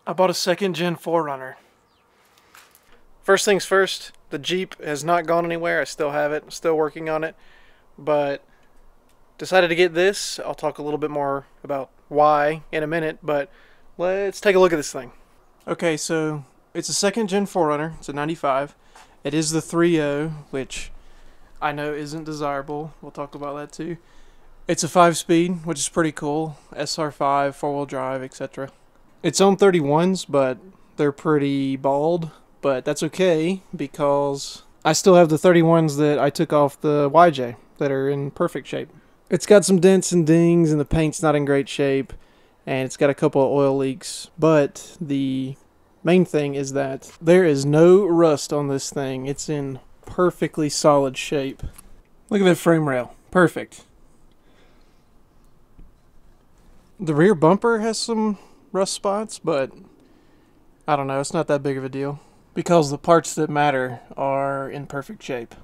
I bought a second gen 4Runner. First things first, the Jeep has not gone anywhere. I still have it, I'm still working on it, but decided to get this. I'll talk a little bit more about why in a minute, but let's take a look at this thing. Okay, so it's a second gen 4Runner. It's a 95. It is the 3.0, which I know isn't desirable. We'll talk about that too. It's a 5-speed, which is pretty cool. SR5, 4-wheel drive, etc. It's on 31s, but they're pretty bald. But that's okay, because I still have the 31s that I took off the YJ that are in perfect shape. It's got some dents and dings, and the paint's not in great shape, and it's got a couple of oil leaks. But the main thing is that there is no rust on this thing. It's in perfectly solid shape. Look at that frame rail. Perfect. The rear bumper has some rust spots, but I don't know, it's not that big of a deal because the parts that matter are in perfect shape.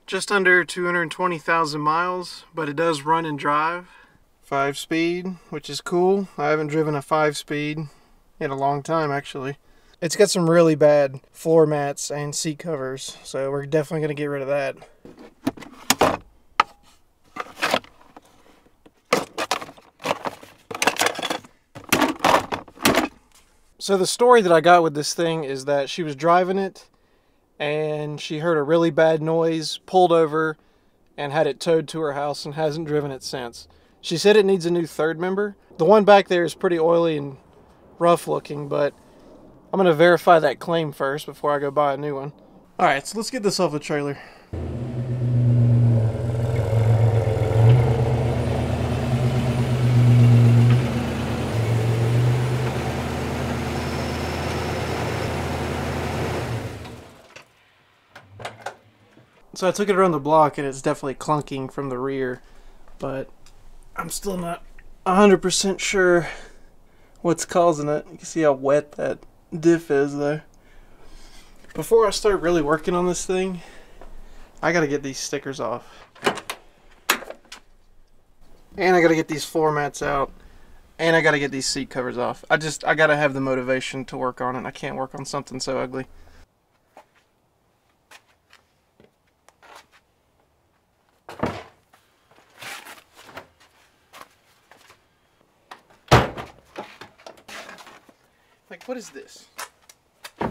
Just under 220,000 miles, but it does run and drive. 5-speed, which is cool. I haven't driven a 5-speed in a long time, actually. It's got some really bad floor mats and seat covers, so we're definitely going to get rid of that. So the story that I got with this thing is that she was driving it and she heard a really bad noise, pulled over, and had it towed to her house and hasn't driven it since. She said it needs a new third member. The one back there is pretty oily and rough looking, but I'm going to verify that claim first before I go buy a new one. Alright, so let's get this off the trailer. So I took it around the block and it's definitely clunking from the rear, but I'm still not 100% sure what's causing it. You can see how wet that diff is there. Before I start really working on this thing, I gotta get these stickers off. And I gotta get these floor mats out. And I gotta get these seat covers off. I gotta have the motivation to work on it. I can't work on something so ugly. Like, what is this? I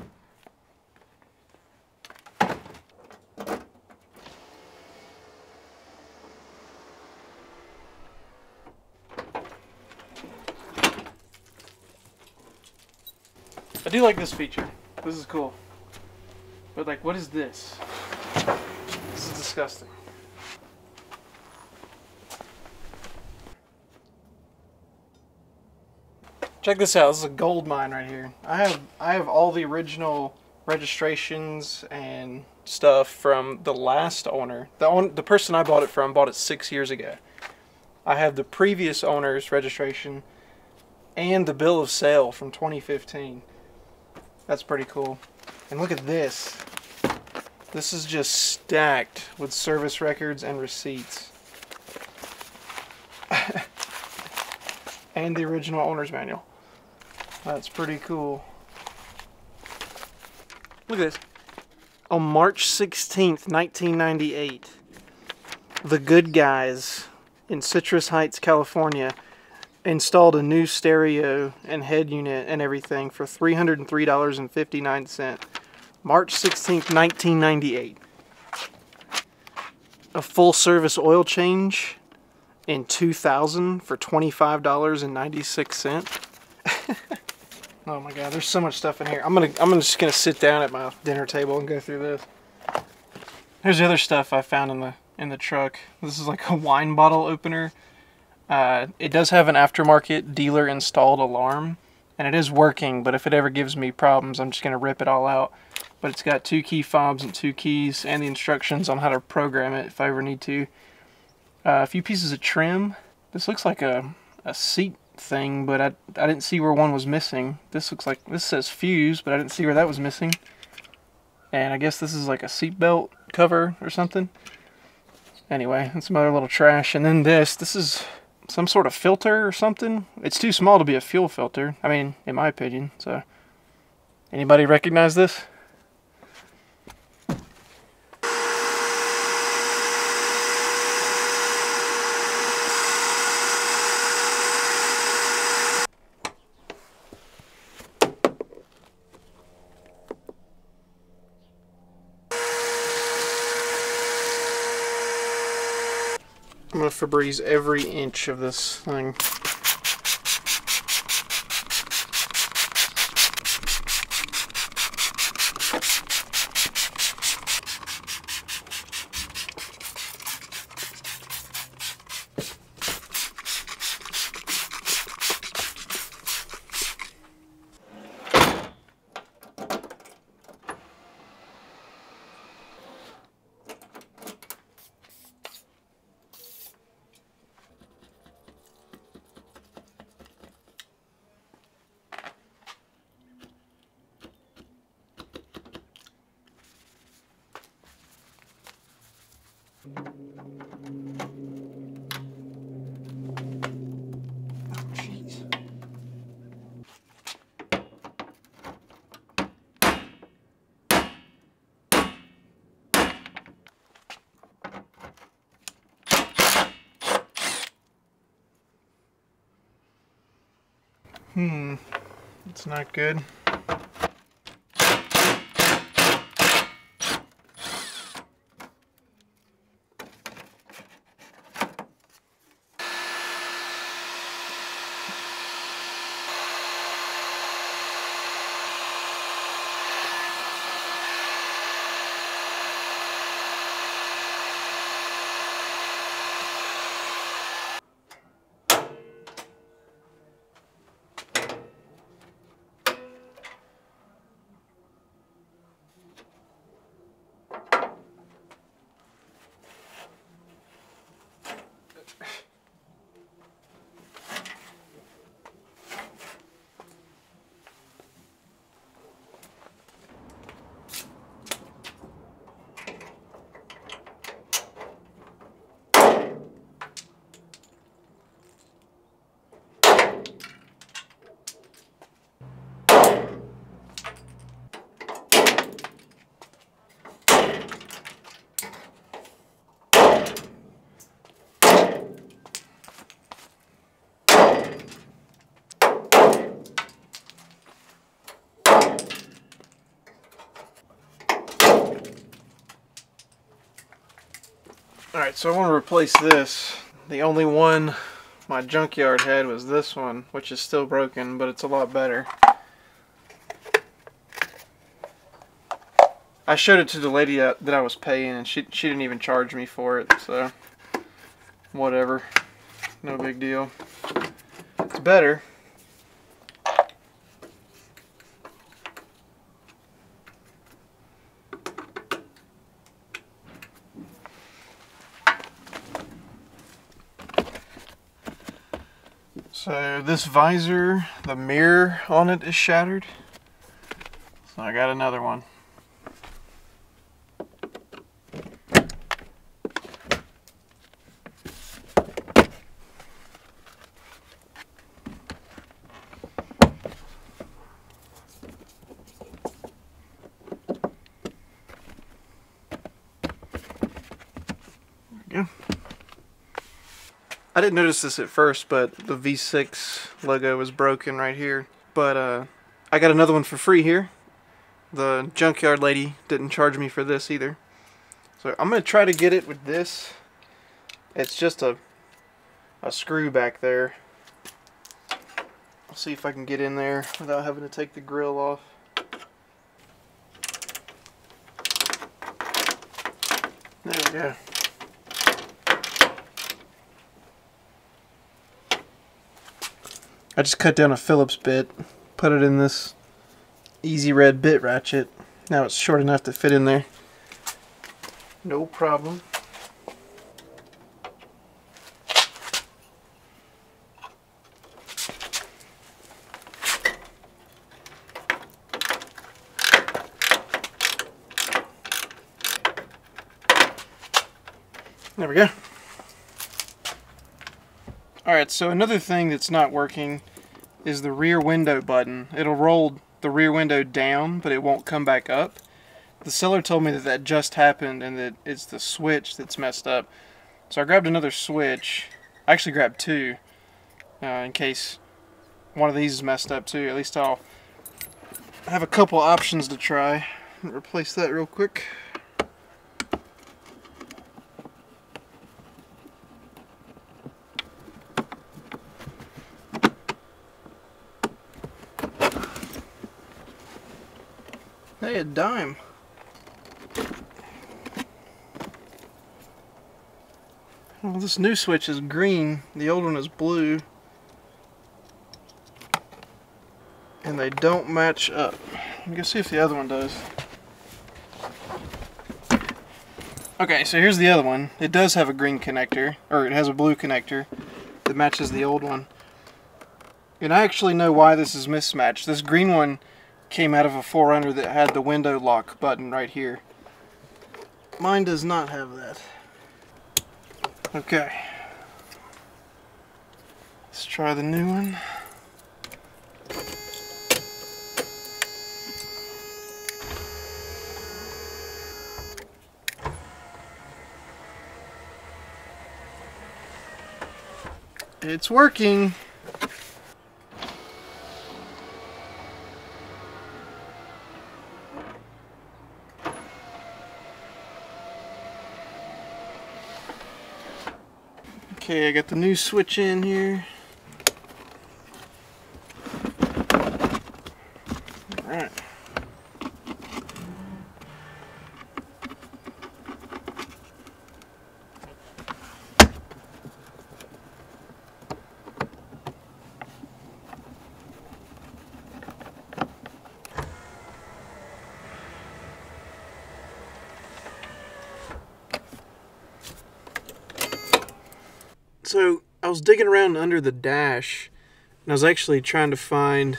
do like this feature. This is cool. But, like, what is this? This is disgusting. Check this out. This is a gold mine right here. I have all the original registrations and stuff from the last owner. The person I bought it from bought it 6 years ago. I have the previous owner's registration and the bill of sale from 2015. That's pretty cool. And look at this. This is just stacked with service records and receipts. And the original owner's manual. That's pretty cool. Look at this. On March 16th, 1998, the good guys in Citrus Heights, California, installed a new stereo and head unit and everything for $303.59. March 16th, 1998. A full service oil change in 2000 for $25.96. Oh my god, there's so much stuff in here. I'm just gonna sit down at my dinner table and go through this. Here's the other stuff I found in the truck. This is like a wine bottle opener. It does have an aftermarket dealer installed alarm, and it is working, but if it ever gives me problems, I'm just gonna rip it all out. But it's got 2 key fobs and 2 keys, and the instructions on how to program it if I ever need to. A few pieces of trim. This looks like a seat thing, but I didn't see where one was missing. This looks like, this says fuse, but I didn't see where that was missing. And I guess this is like a seat belt cover or something. Anyway, and some other little trash. And then this is some sort of filter or something. It's too small to be a fuel filter. I mean, in my opinion. So, anybody recognize this? I'm going to Febreze every inch of this thing. It's not good. Alright, so I want to replace this. The only one my junkyard had was this one, which is still broken, but it's a lot better. I showed it to the lady that I was paying, and she didn't even charge me for it, so whatever. No big deal. It's better. So this visor, the mirror on it is shattered. So I got another one. There we go. I didn't notice this at first, but the V6 logo was broken right here. But I got another one for free here. The junkyard lady didn't charge me for this either. So I'm going to try to get it with this. It's just a screw back there. I'll see if I can get in there without having to take the grill off. There we go. I just cut down a Phillips bit, put it in this Easy Red bit ratchet. Now it's short enough to fit in there. No problem. There we go. Alright, so another thing that's not working is the rear window button. It'll roll the rear window down, but it won't come back up. The seller told me that that just happened and that it's the switch that's messed up. So I grabbed another switch. I actually grabbed two in case one of these is messed up too. At least I'll have a couple options to try. Replace that real quick. Hey, a dime. Well, this new switch is green, the old one is blue, and they don't match up. Let me see if the other one does. Okay, so here's the other one. It does have a green connector, or it has a blue connector that matches the old one. And I actually know why this is mismatched. This green one came out of a 4Runner that had the window lock button right here. Mine does not have that. Okay. Let's try the new one. It's working. Okay, I got the new switch in here. Alright. So I was digging around under the dash and I was actually trying to find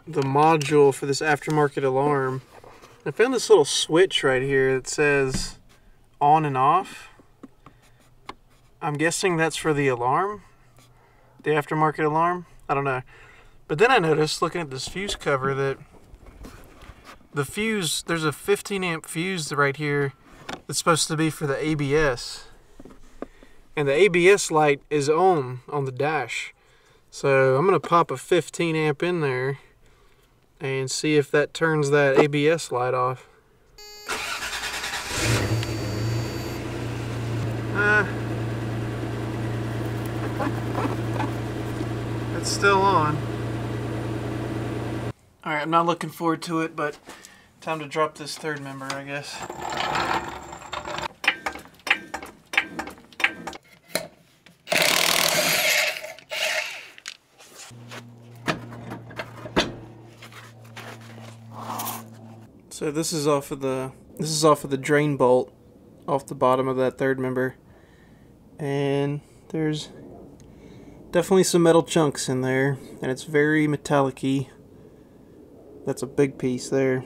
the module for this aftermarket alarm. I found this little switch right here that says on and off. I'm guessing that's for the alarm, the aftermarket alarm. I don't know. But then I noticed looking at this fuse cover that the fuse, there's a 15 amp fuse right here that's supposed to be for the ABS. And the ABS light is on the dash. So I'm going to pop a 15 amp in there and see if that turns that ABS light off. It's still on. Alright, I'm not looking forward to it, but time to drop this third member, I guess. So this is off of the drain bolt off the bottom of that third member, and there's definitely some metal chunks in there, and it's very metallic-y. That's a big piece there.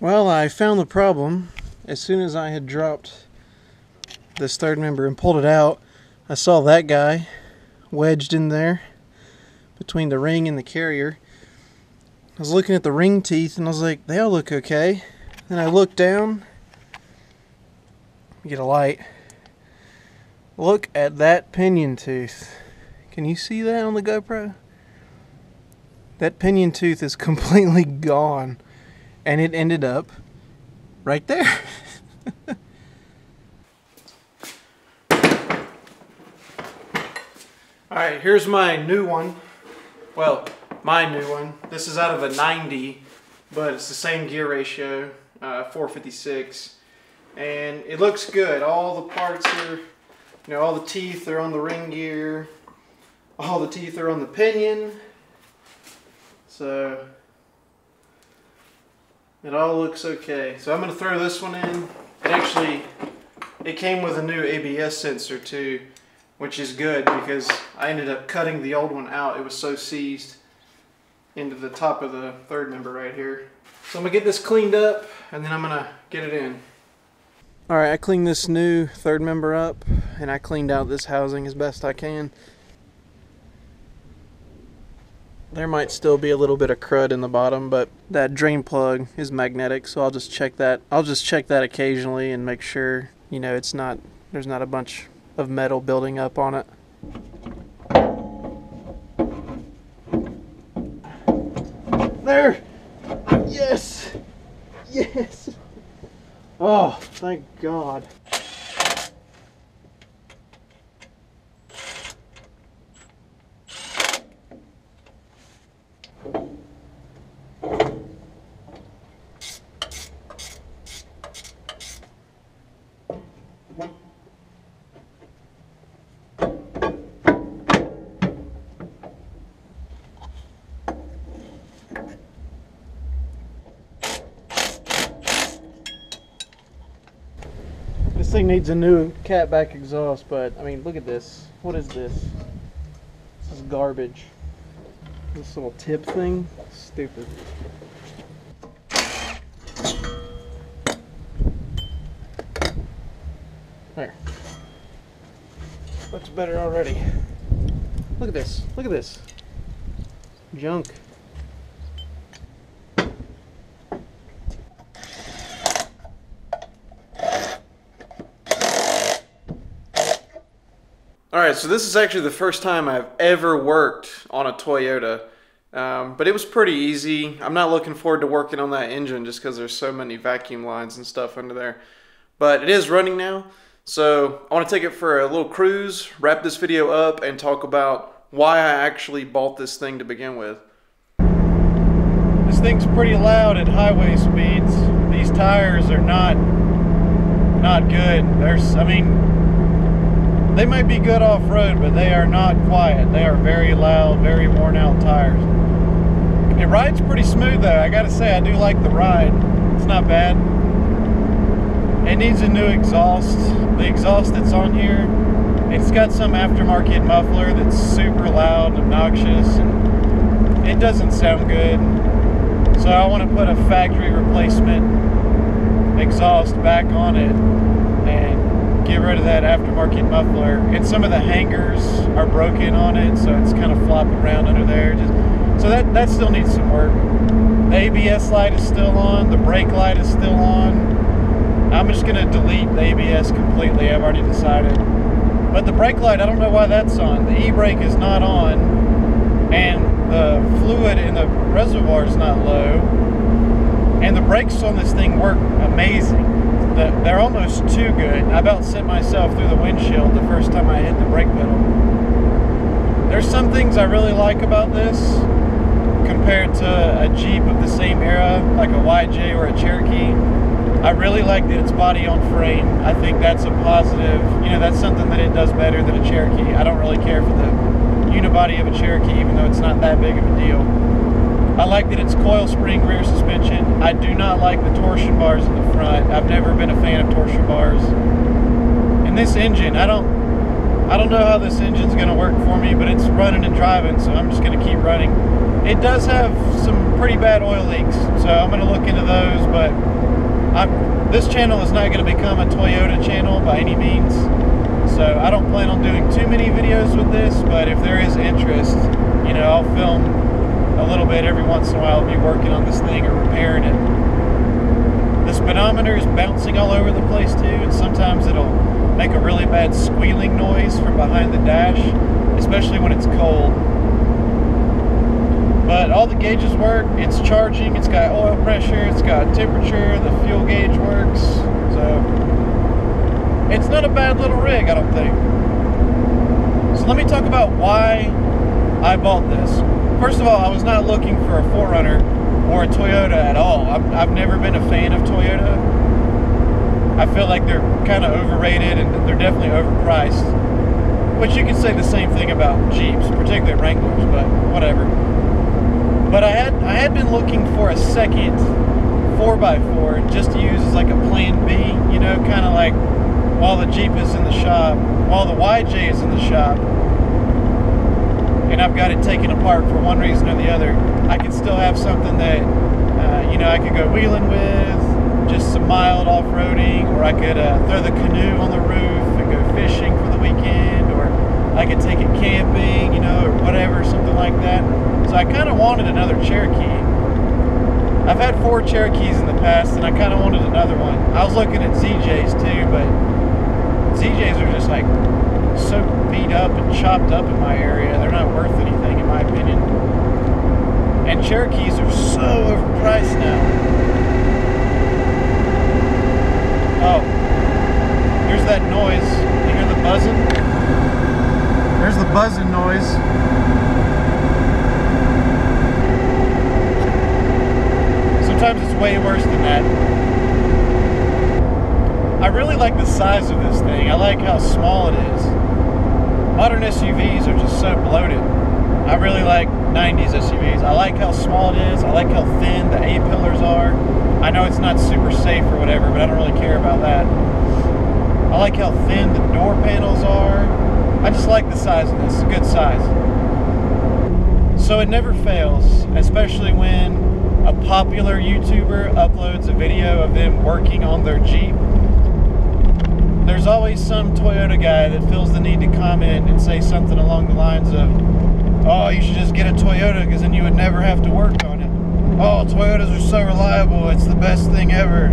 Well, I found the problem. As soon as I had dropped this third member and pulled it out, I saw that guy wedged in there between the ring and the carrier. I was looking at the ring teeth and I was like, they all look okay. Then I looked down, get a light. Look at that pinion tooth. Can you see that on the GoPro? That pinion tooth is completely gone, and it ended up right there. Alright, here's my new one. Well, my new one. This is out of a 90, but it's the same gear ratio, 456. And it looks good. All the parts are, all the teeth are on the ring gear. All the teeth are on the pinion. So it all looks okay. So I'm going to throw this one in. It came with a new ABS sensor too, which is good because I ended up cutting the old one out. It was so seized into the top of the third member right here. So I'm going to get this cleaned up and then I'm going to get it in. Alright, I cleaned this new third member up and I cleaned out this housing as best I can. There might still be a little bit of crud in the bottom, but that drain plug is magnetic, so I'll just check that. I'll just check that occasionally and make sure, there's not a bunch of metal building up on it. There! Yes! Yes! Oh, thank God. This thing needs a new catback exhaust, but I mean, look at this. What is this? This is garbage. This little tip thing, stupid. There. Looks better already. Look at this. Look at this. Junk. Alright, so this is actually the first time I've ever worked on a Toyota, but it was pretty easy. I'm not looking forward to working on that engine just because there's so many vacuum lines and stuff under there. But it is running now, so I want to take it for a little cruise, wrap this video up, and talk about why I actually bought this thing to begin with. This thing's pretty loud at highway speeds. These tires are not good. They might be good off-road, but they are not quiet. They are very loud, very worn-out tires. It rides pretty smooth, though. I gotta say, I do like the ride. It's not bad. It needs a new exhaust. The exhaust that's on here, it's got some aftermarket muffler that's super loud and obnoxious, and it doesn't sound good. So I want to put a factory replacement exhaust back on it and get rid of that aftermarket muffler. And some of the hangers are broken on it, so it's kind of flopping around under there. So that still needs some work. The ABS light is still on, the brake light is still on. I'm just going to delete the ABS completely, I've already decided. But the brake light, I don't know why that's on. The e-brake is not on, and the fluid in the reservoir is not low. And the brakes on this thing work amazing. They're almost too good. I about sent myself through the windshield the first time I hit the brake pedal. There's some things I really like about this compared to a Jeep of the same era, like a YJ or a Cherokee. I really like that it's body on frame. I think that's a positive. That's something that it does better than a Cherokee. I don't really care for the unibody of a Cherokee, even though it's not that big of a deal. I like that it's coil spring rear suspension. I do not like the torsion bars in the front. I've never been a fan of torsion bars. And this engine, I don't know how this engine's going to work for me, but it's running and driving, so I'm just going to keep running. it does have some pretty bad oil leaks, so I'm going to look into those, but this channel is not going to become a Toyota channel by any means, so I don't plan on doing too many videos with this, but if there is interest, you know, I'll film a little bit every once in a while of me working on this thing or repairing it. The speedometer is bouncing all over the place too, and sometimes it'll make a really bad squealing noise from behind the dash, especially when it's cold. But all the gauges work, it's charging, it's got oil pressure, it's got temperature, the fuel gauge works, so it's not a bad little rig, I don't think. So let me talk about why I bought this. First of all, I was not looking for a 4Runner or a Toyota at all. I've never been a fan of Toyota. I feel like they're kind of overrated and they're definitely overpriced. Which you can say the same thing about Jeeps, particularly Wranglers, but whatever. But I had been looking for a second 4x4 just to use as like a plan B, you know, kind of like while the Jeep is in the shop, while the YJ is in the shop, and I've got it taken apart for one reason or the other, I could still have something that, you know, I could go wheeling with, just some mild off-roading, or I could throw the canoe on the roof and go fishing for the weekend, or I could take it camping, you know, or whatever, something like that. So I kind of wanted another Cherokee. I've had 4 Cherokees in the past, and I kind of wanted another one. I was looking at ZJs too, but ZJs are just like so beat up and chopped up in my area. They're not worth anything, in my opinion. And Cherokees are so overpriced now. Oh, here's that noise. You hear the buzzing? There's the buzzing noise. Sometimes it's way worse than that. I really like the size of this thing. I like how small it is. Modern SUVs are just so bloated. I really like 90s SUVs. I like how small it is. I like how thin the A-pillars are. I know it's not super safe or whatever, but I don't really care about that. I like how thin the door panels are. I just like the size of this. It's a good size. So it never fails, especially when a popular YouTuber uploads a video of them working on their Jeep. There's always some Toyota guy that feels the need to comment and say something along the lines of, oh, you should just get a Toyota because then you would never have to work on it. Oh, Toyotas are so reliable, it's the best thing ever.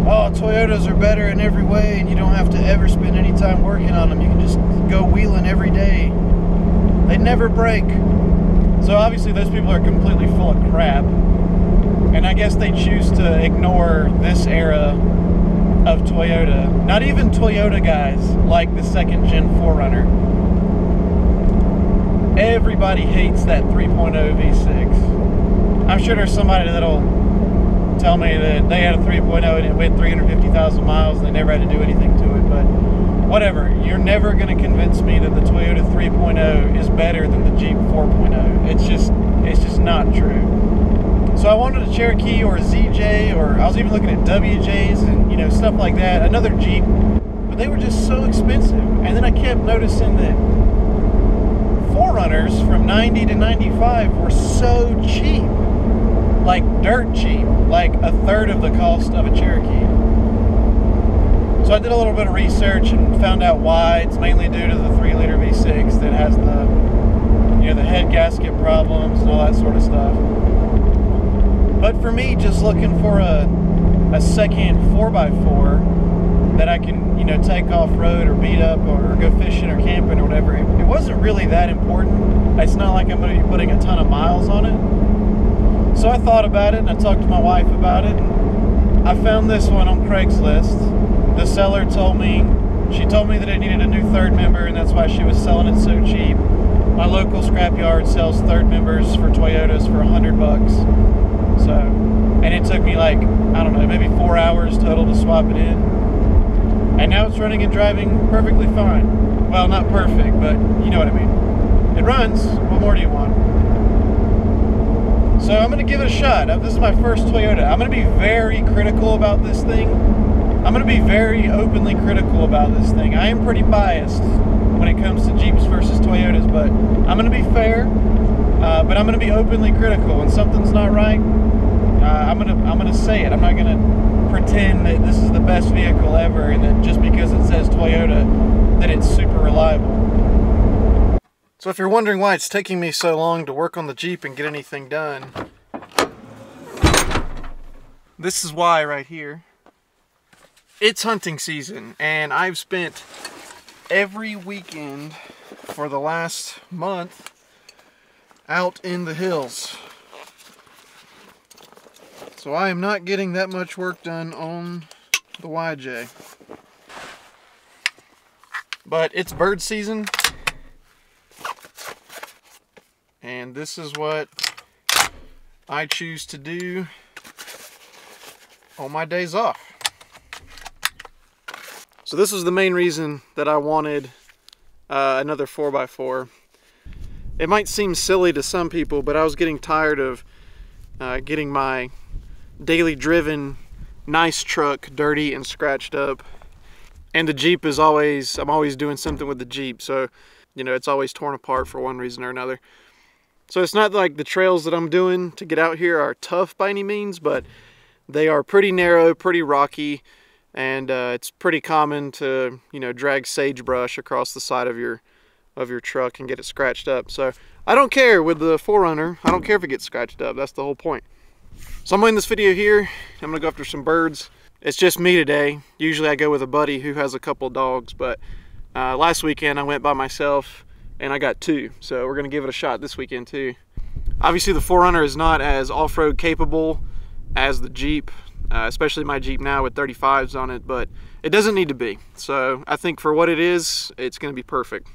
Oh, Toyotas are better in every way and you don't have to ever spend any time working on them. You can just go wheeling every day. They never break. So obviously those people are completely full of crap. And I guess they choose to ignore this era of Toyota. Not even Toyota guys like the 2nd gen 4Runner. Everybody hates that 3.0 V6. I'm sure there's somebody that'll tell me that they had a 3.0 and it went 350,000 miles and they never had to do anything to it, but whatever. You're never going to convince me that the Toyota 3.0 is better than the Jeep 4.0. It's just not true. So I wanted a Cherokee or a ZJ, or I was even looking at WJs and, you know, stuff like that, another Jeep, but they were just so expensive. And then I kept noticing that 4Runners from 90 to 95 were so cheap, like dirt cheap, like a third of the cost of a Cherokee. So I did a little bit of research and found out why. It's mainly due to the 3-liter V6 that has the, you know, the head gasket problems and all that sort of stuff. But for me, just looking for a second 4x4 that I can, you know, take off-road or beat up or go fishing or camping or whatever, it wasn't really that important. It's not like I'm going to be putting a ton of miles on it. So I thought about it and I talked to my wife about it. And I found this one on Craigslist. The seller told me that it needed a new third member and that's why she was selling it so cheap. My local scrapyard sells third members for Toyotas for $100. So, and it took me like, I don't know, maybe 4 hours total to swap it in. And now it's running and driving perfectly fine. Well, not perfect, but you know what I mean. It runs. What more do you want? So I'm going to give it a shot. This is my first Toyota. I'm going to be very critical about this thing. I'm going to be very openly critical about this thing. I am pretty biased when it comes to Jeeps versus Toyotas, but I'm going to be fair. But I'm going to be openly critical. When something's not right, I'm gonna say it. I'm not gonna pretend that this is the best vehicle ever and that just because it says Toyota that it's super reliable. So if you're wondering why it's taking me so long to work on the Jeep and get anything done, this is why right here. It's hunting season, and I've spent every weekend for the last month out in the hills. So I am not getting that much work done on the YJ. But it's bird season, and this is what I choose to do on my days off. So this was the main reason that I wanted another 4x4. It might seem silly to some people, but I was getting tired of getting my daily driven nice truck dirty and scratched up. And the Jeep is always, I'm always doing something with the Jeep, so you know, it's always torn apart for one reason or another. So it's not like the trails that I'm doing to get out here are tough by any means, but they are pretty narrow, pretty rocky, and it's pretty common to, you know, drag sagebrush across the side of your truck and get it scratched up. So I don't care with the 4Runner. I don't care if it gets scratched up. That's the whole point. So I'm in this video here. I'm gonna go after some birds. It's just me today. Usually I go with a buddy who has a couple dogs, but last weekend I went by myself and I got 2. So we're gonna give it a shot this weekend too. Obviously the 4Runner is not as off-road capable as the Jeep, especially my Jeep now with 35s on it, but it doesn't need to be. So I think for what it is, it's gonna be perfect.